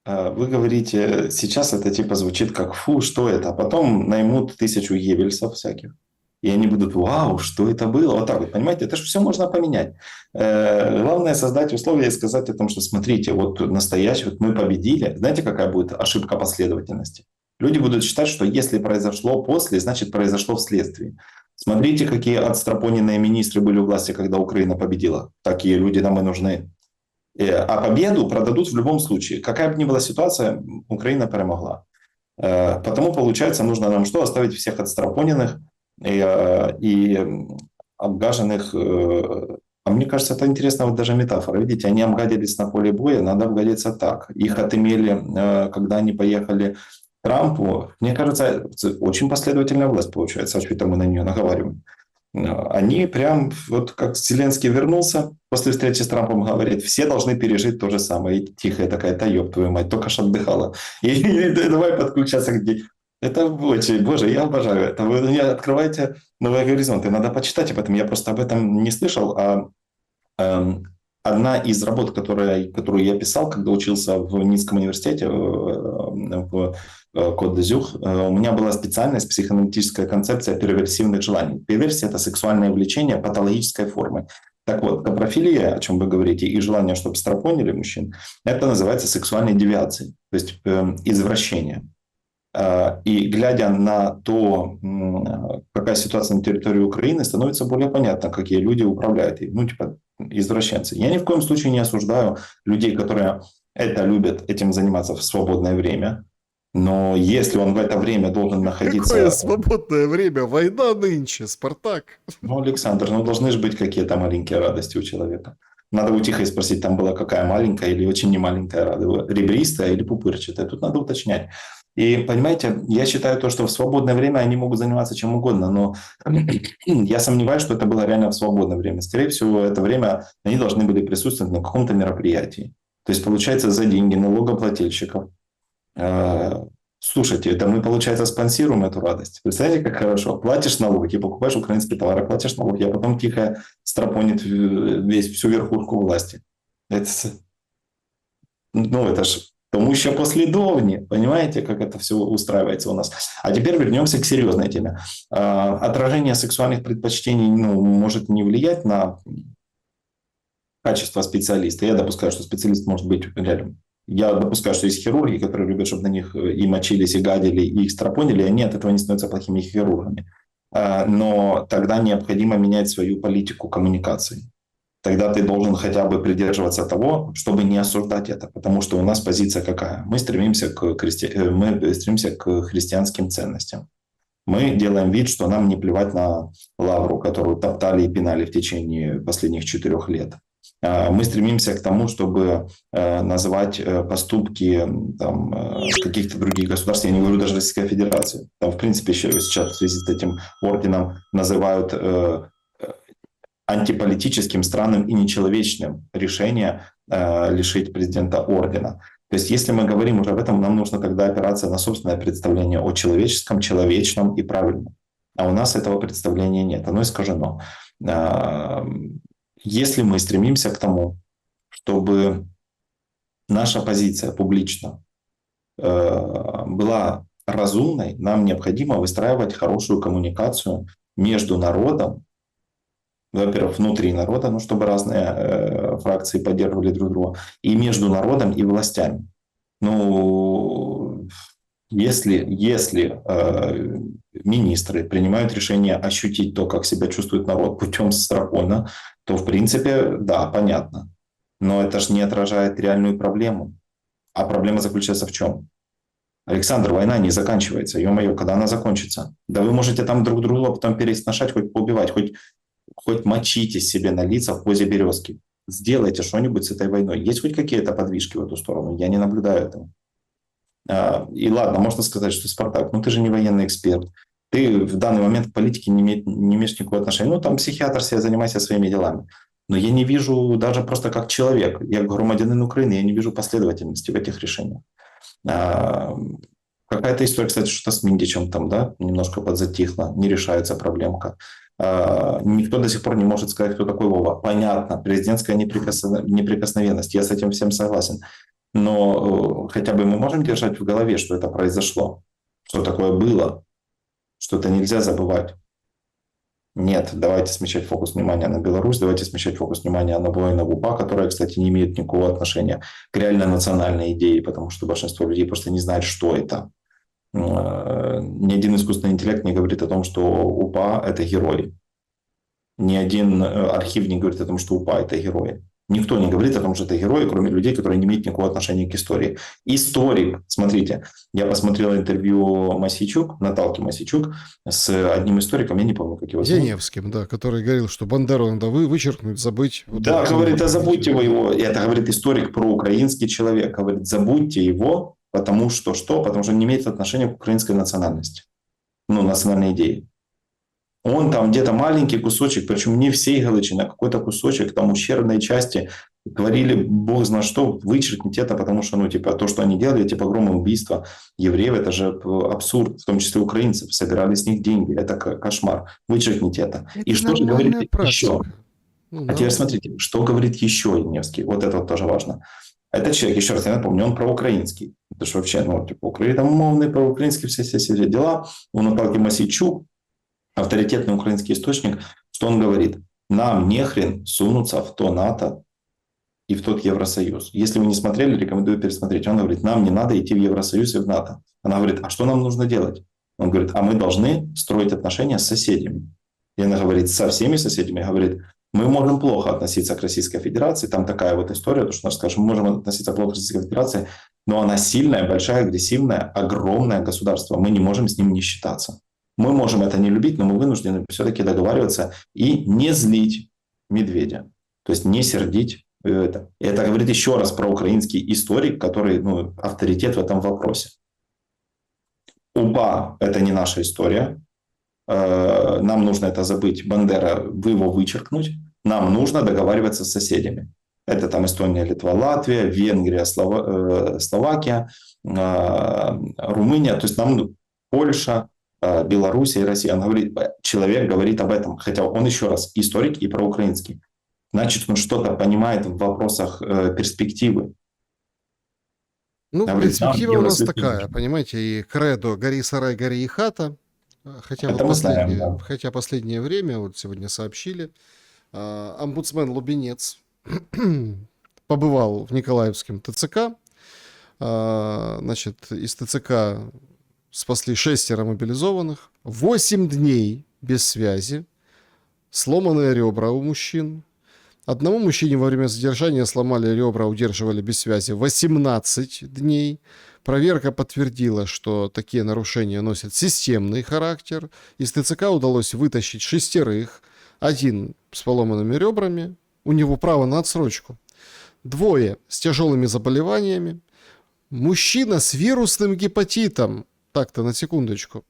вы говорите, сейчас это типа звучит как «фу, что это?», а потом наймут 1000 Геббельсов всяких. И они будут «вау, что это было?». Вот так вот, понимаете, это же все можно поменять. Главное создать условия и сказать о том, что смотрите, вот настоящий, вот мы победили. Знаете, какая будет ошибка последовательности? Люди будут считать, что если произошло после, значит произошло вследствие. Смотрите, какие отстрапоненные министры были у власти, когда Украина победила. Такие люди нам и нужны. А победу продадут в любом случае. Какая бы ни была ситуация, Украина перемогла. Потому, получается, нужно нам что? Оставить всех отстрапоненных и обгаженных. А мне кажется, это интересная вот даже метафора. Видите, они обгадились на поле боя, надо обгадиться так. Их отымели, когда они поехали к Трампу. Мне кажется, очень последовательная власть получается, а что это мы на нее наговариваем. Они прям, вот как Зеленский вернулся после встречи с Трампом, говорит, все должны пережить то же самое. И тихая такая, да ёб твою мать, только что отдыхала. И давай подключаться к ней. Это очень, боже, я обожаю это. Вы мне открываете новые горизонты. Надо почитать об этом. Я просто об этом не слышал. Одна из работ, которую я писал, когда учился в Нинском университете, в Кот-д'Азюр, у меня была специальность психоаналитическая концепция перверсивных желаний. Перверсия – это сексуальное влечение патологической формы. Так вот, капрофилия, о чем вы говорите, и желание, чтобы стропонили мужчин, это называется сексуальной девиацией, то есть извращение. И глядя на то, какая ситуация на территории Украины, становится более понятно, какие люди управляют. Ну, типа, извращенцы. Я ни в коем случае не осуждаю людей, которые это любят, этим заниматься в свободное время. Но если он в это время должен Какое находиться... свободное время, война нынче, Спартак. Ну, Александр, ну должны же быть какие-то маленькие радости у человека. Надо у Тихой спросить, там была какая маленькая или очень немаленькая радость, ребристая или пупырчатая. Тут надо уточнять. И понимаете, я считаю то, что в свободное время они могут заниматься чем угодно, но я сомневаюсь, что это было реально в свободное время. Скорее всего, это время они должны были присутствовать на каком-то мероприятии. То есть, получается, за деньги налогоплательщиков. Слушайте, это мы, получается, спонсируем эту радость. Представляете, как хорошо. Платишь налоги, покупаешь украинские товары, платишь налоги, а потом тихо стропонит всю верхушку власти. Это, ну, это ж тому еще послідовні. Понимаете, как это все устраивается у нас. А теперь вернемся к серьезной теме. Отражение сексуальных предпочтений, ну, может не влиять на качество специалиста. Я допускаю, что специалист может быть реально. Я допускаю, что есть хирурги, которые любят, чтобы на них и мочились, и гадили, и их стропонили, и они от этого не становятся плохими хирургами. Но тогда необходимо менять свою политику коммуникации. Тогда ты должен хотя бы придерживаться того, чтобы не осуждать это. Потому что у нас позиция какая? Мы стремимся к христианским ценностям. Мы делаем вид, что нам не плевать на лавру, которую топтали и пинали в течение последних 4 лет. Мы стремимся к тому, чтобы называть поступки каких-то других государств, я не говорю даже Российской Федерации. Там, в принципе, сейчас в связи с этим орденом называют антиполитическим, странным и нечеловечным решение лишить президента ордена. То есть, если мы говорим уже об этом, нам нужно тогда опираться на собственное представление о человеческом, человечном и правильном. А у нас этого представления нет, оно искажено. Если мы стремимся к тому, чтобы наша позиция публично была разумной, нам необходимо выстраивать хорошую коммуникацию между народом, во-первых, внутри народа, ну, чтобы разные фракции поддерживали друг друга, и между народом и властями. Ну, если министры принимают решение ощутить то, как себя чувствует народ путем страхона, то, в принципе, да, понятно. Но это же не отражает реальную проблему. А проблема заключается в чем? Александр, война не заканчивается. Ё-моё, когда она закончится? Да вы можете там друг друга потом пересношать, хоть поубивать, хоть мочите себе на лица в позе березки. Сделайте что-нибудь с этой войной. Есть хоть какие-то подвижки в эту сторону? Я не наблюдаю этого. И ладно, можно сказать, что Спартак, ну ты же не военный эксперт. Ты в данный момент к политике не имеешь никакого отношения. Ну, там психиатр себе, занимайся своими делами. Но я не вижу, даже просто как человек, я громадянин Украины, я не вижу последовательности в этих решениях. А, Какая-то история, кстати, что-то с Миндичем там, да, немножко подзатихло, не решается проблемка. Никто до сих пор не может сказать, кто такой Вова. Понятно, президентская неприкосновенность, я с этим всем согласен. Но хотя бы мы можем держать в голове, что это произошло, что такое было, что это нельзя забывать. Нет, давайте смещать фокус внимания на Беларусь, давайте смещать фокус внимания на воинов УПА, которые, кстати, не имеют никакого отношения к реально национальной идее, потому что большинство людей просто не знает, что это. Ни один искусственный интеллект не говорит о том, что УПА – это герои. Ни один архив не говорит о том, что УПА – это герои. Никто не говорит о том, что это герои, кроме людей, которые не имеют никакого отношения к истории. Историк, смотрите, я посмотрел интервью Мосейчук, Наталки Мосейчук, с одним историком, я не помню, как его зовут. Яневским, да, который говорил, что Бандеру надо вычеркнуть, забыть. Вот Да, это говорит, вот, забудьте вы его. И это говорит историк проукраинский человек. Говорит, забудьте его, потому что что? Потому что он не имеет отношения к украинской национальности. Ну, национальной идее. Он там где-то маленький кусочек, причем не всей Галичины, а какой-то кусочек там ущербной части говорили, бог знает что, вычеркнуть это, потому что, ну, типа, то, что они делали, эти погромы, убийства евреев, это же абсурд, в том числе украинцев, собирали с них деньги, это кошмар, вычеркните это. И Это что же говорит нормальная еще? практика. Ну, А теперь смотрите, что говорит еще Невский, вот это вот тоже важно. Этот человек, еще раз я напомню, он проукраинский. Это же вообще, ну, типа, украиномовный, проукраинский, все дела. У Наталки Мосейчук, авторитетный украинский источник, что он говорит? Нам не хрен сунуться в то НАТО и в тот Евросоюз. Если вы не смотрели, рекомендую пересмотреть. Он говорит, нам не надо идти в Евросоюз и в НАТО. Она говорит, а что нам нужно делать? Он говорит, а мы должны строить отношения с соседями. И она говорит, со всеми соседями. Говорит, мы можем плохо относиться к Российской Федерации. Там такая вот история, то, что, скажем, мы можем относиться плохо к Российской Федерации, но она сильная, большая, агрессивная, огромное государство. Мы не можем с ним не считаться. Мы можем это не любить, но мы вынуждены все-таки договариваться и не злить медведя. То есть не сердить это. И это говорит еще раз про украинский историк, который, ну, авторитет в этом вопросе. УПА – это не наша история. Нам нужно это забыть. Бандера, вы его вычеркнуть. Нам нужно договариваться с соседями. Это там Эстония, Литва, Латвия, Венгрия, Словакия, Румыния. То есть нам Польша, Белоруссия и Россия. Человек говорит об этом, хотя он еще раз историк и проукраинский. Значит, он что-то понимает в вопросах перспективы. Ну, Говорит, перспектива у нас такая, понимаете, и кредо «Гори сарай, гори и хата». Хотя, это вот мы знаем, да. хотя последнее время, вот сегодня сообщили, омбудсмен Лубенец побывал в Николаевском ТЦК. Значит, из ТЦК спасли 6 мобилизованных, 8 дней без связи, сломанные ребра у мужчин. Одному мужчине во время задержания сломали ребра, удерживали без связи 18 дней. Проверка подтвердила, что такие нарушения носят системный характер. Из ТЦК удалось вытащить 6, 1 с поломанными ребрами, у него право на отсрочку, 2 с тяжелыми заболеваниями, мужчина с вирусным гепатитом, так-то на секундочку,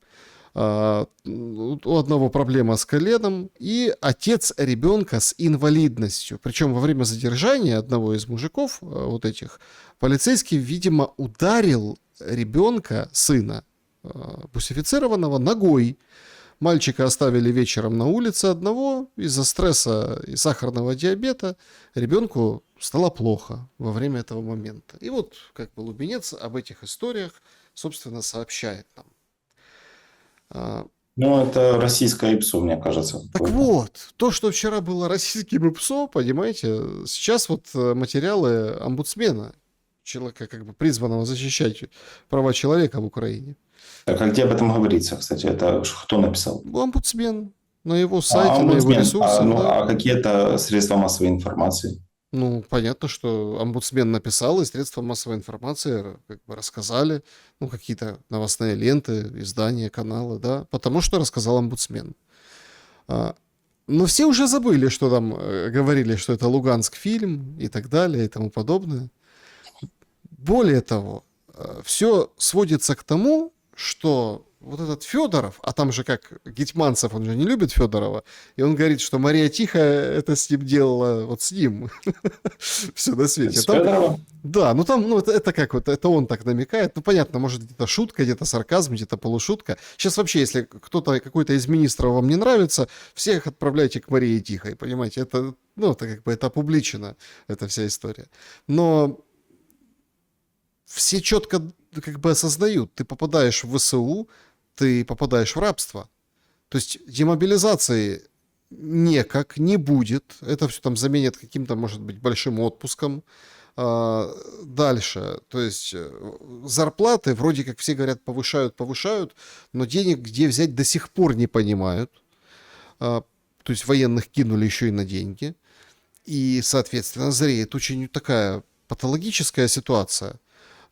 у одного проблема с коленом, и отец ребенка с инвалидностью. Причем во время задержания одного из мужиков, вот этих, полицейский, видимо, ударил ребенка, сына бусифицированного, ногой. Мальчика оставили вечером на улице одного из-за стресса и сахарного диабета. Ребенку стало плохо во время этого момента. И вот как бы Лубенец об этих историях, собственно, сообщает нам. Ну, это российское ИПСО, мне кажется, Так какое-то. вот, то, что вчера было российским ИПСО, понимаете, сейчас вот материалы омбудсмена, человека, как бы призванного защищать права человека в Украине. Так, а где об этом говорится, кстати? Это кто написал? Омбудсмен на его А, сайте, на его омбудсмен. ресурсах, Ну, да. а какие-то средства массовой информации? Ну, понятно, что омбудсмен написал, и средства массовой информации как бы рассказали, ну, какие-то новостные ленты, издания, каналы, да, потому что рассказал омбудсмен. А, Но все уже забыли, что там говорили, что это Луганск фильм и так далее и тому подобное. Более того, все сводится к тому, что вот этот Федоров, а там же как Гетманцев, он же не любит Федорова, и он говорит, что Мария Тихая это с ним делала, вот с ним, все на свете. С Там, Федорова? да, ну там, ну это как вот, это он так намекает, ну понятно, может где-то шутка, где-то сарказм, где-то полушутка. Сейчас вообще, если кто-то, какой-то из министров вам не нравится, всех отправляйте к Марии Тихой, понимаете, это, ну это как бы, это опубличено, эта вся история. Но все четко как бы осознают, ты попадаешь в ВСУ, ты попадаешь в рабство. То есть демобилизации никак не будет. Это все там заменят каким-то, может быть, большим отпуском. Дальше. То есть зарплаты, вроде как все говорят, повышают, но денег где взять до сих пор не понимают. То есть военных кинули еще и на деньги. И, соответственно, зреет очень такая патологическая ситуация.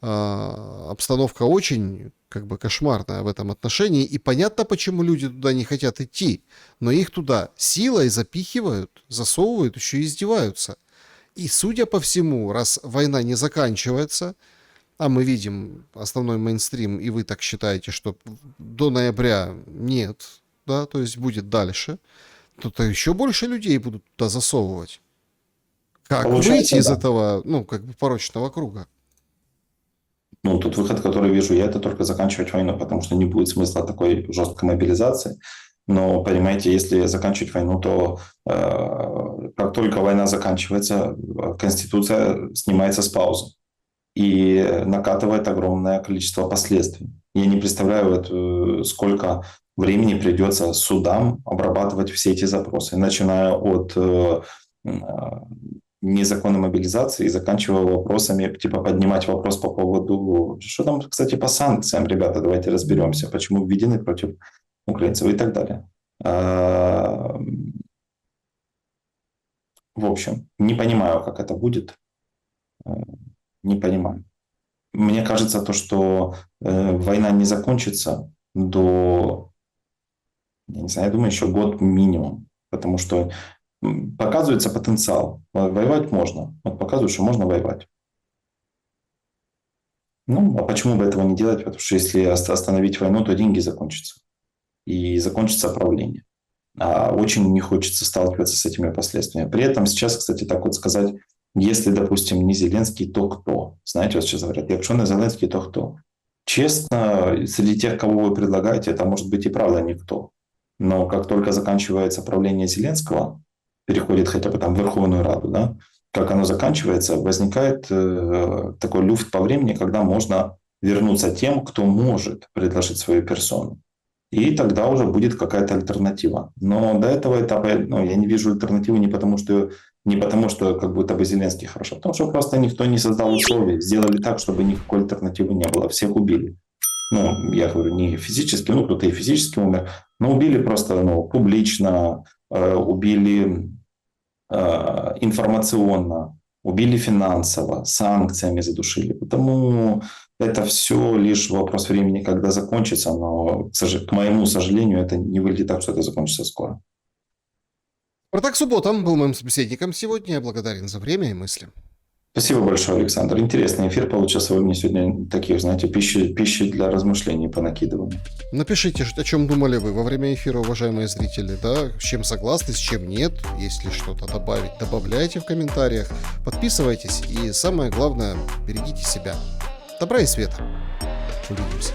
Обстановка очень как бы кошмарная в этом отношении, и понятно, почему люди туда не хотят идти, но их туда силой запихивают, засовывают, еще и издеваются. И, судя по всему, раз война не заканчивается, а мы видим основной мейнстрим, и вы так считаете, что до ноября нет, да, то есть будет дальше, то еще больше людей будут туда засовывать. Как выйти Получается, из да. этого, ну, как бы порочного круга? Ну, тут выход, который вижу я, это только заканчивать войну, потому что не будет смысла такой жесткой мобилизации. Но, понимаете, если заканчивать войну, то как только война заканчивается, Конституция снимается с паузы и накатывает огромное количество последствий. Я не представляю, сколько времени придется судам обрабатывать все эти запросы, начиная от незаконной мобилизации и заканчивая вопросами, типа поднимать вопрос по поводу, что там, кстати, по санкциям, ребята, давайте разберемся, почему введены против украинцев и так далее. В общем, не понимаю, как это будет, не понимаю. Мне кажется, то, что война не закончится до, я не знаю, я думаю, еще год минимум, потому что показывается потенциал. Воевать можно. Вот показывают, что можно воевать. Ну, а почему бы этого не делать? Потому что если остановить войну, то деньги закончатся. И закончится правление. А очень не хочется сталкиваться с этими последствиями. При этом сейчас, кстати, так вот сказать, если, допустим, не Зеленский, то кто? Знаете, вот сейчас говорят, якщо не Зеленский, то кто? Честно, среди тех, кого вы предлагаете, это может быть и правда никто. Но как только заканчивается правление Зеленского, переходит хотя бы там в Верховную Раду, да, как оно заканчивается, возникает такой люфт по времени, когда можно вернуться тем, кто может предложить свою персону. И тогда уже будет какая-то альтернатива. Но до этого этапа я не вижу альтернативы не потому, что как будто бы Зеленский хорошо, а потому что просто никто не создал условий, сделали так, чтобы никакой альтернативы не было. Всех убили. Ну, я говорю, не физически, ну, кто-то и физически умер, но убили просто публично, убили информационно, убили финансово, санкциями задушили. Потому это все лишь вопрос времени, когда закончится, но, к моему сожалению, это не выглядит так, что это закончится скоро. Спартак Суббота был моим собеседником сегодня. Я благодарен за время и мысли. Спасибо большое, Александр. Интересный эфир получился. Вы мне сегодня таких, знаете, пищи для размышлений понакидывали. Напишите, о чем думали вы во время эфира, уважаемые зрители, да, с чем согласны, с чем нет. Если что-то добавить, добавляйте в комментариях. Подписывайтесь и, самое главное, берегите себя. Добра и света. Увидимся.